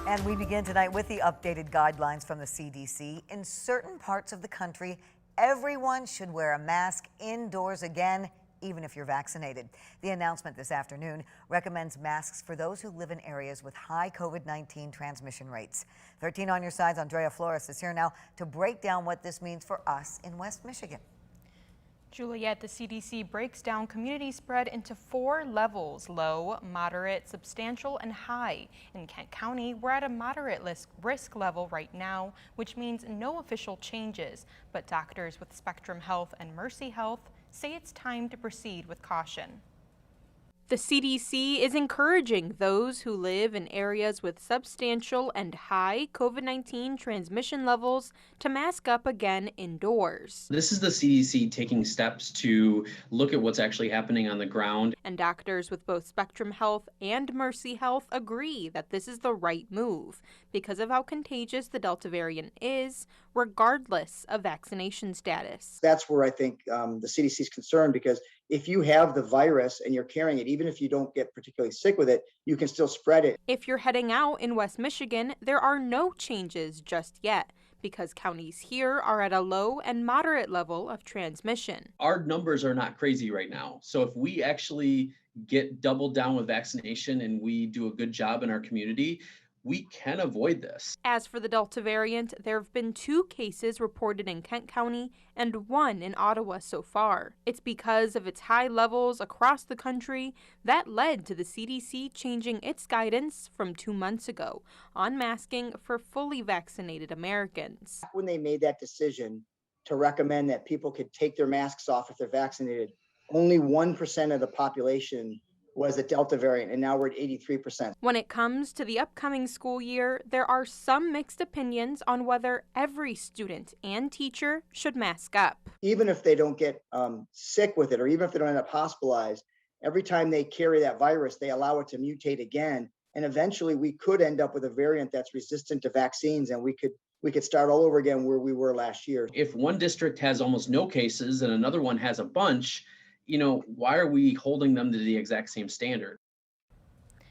And we begin tonight with the updated guidelines from the CDC. In certain parts of the country, everyone should wear a mask indoors again, even if you're vaccinated. The announcement this afternoon recommends masks for those who live in areas with high COVID-19 transmission rates. 13 on your side's Andrea Flores is here now to break down what this means for us in West Michigan. Juliet, the CDC breaks down community spread into 4 levels: low, moderate, substantial, and high. In Kent County, we're at a moderate risk level right now, which means no official changes. But doctors with Spectrum Health and Mercy Health say it's time to proceed with caution. The CDC is encouraging those who live in areas with substantial and high COVID-19 transmission levels to mask up again indoors. This is the CDC taking steps to look at what's actually happening on the ground. And doctors with both Spectrum Health and Mercy Health agree that this is the right move because of how contagious the Delta variant is, regardless of vaccination status. That's where I think the CDC is concerned, because if you have the virus and you're carrying it, even if you don't get particularly sick with it, you can still spread it. If you're heading out in West Michigan, there are no changes just yet, because counties here are at a low and moderate level of transmission. Our numbers are not crazy right now. So if we actually get doubled down with vaccination and we do a good job in our community, we can avoid this. As for the Delta variant, there have been 2 cases reported in Kent County and 1 in Ottawa so far. It's because of its high levels across the country that led to the CDC changing its guidance from 2 months ago on masking for fully vaccinated Americans. When they made that decision to recommend that people could take their masks off if they're vaccinated, only 1% of the population was the Delta variant, and now we're at 83%. When it comes to the upcoming school year, there are some mixed opinions on whether every student and teacher should mask up. Even if they don't get sick with it, or even if they don't end up hospitalized, every time they carry that virus, they allow it to mutate again. And eventually we could end up with a variant that's resistant to vaccines, and we could start all over again where we were last year. If one district has almost no cases and another one has a bunch, why are we holding them to the exact same standard?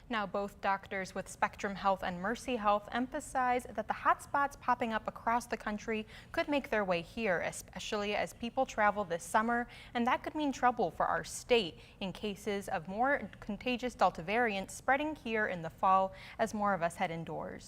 Now, both doctors with Spectrum Health and Mercy Health emphasize that the hotspots popping up across the country could make their way here, especially as people travel this summer, and that could mean trouble for our state in cases of more contagious Delta variants spreading here in the fall as more of us head indoors.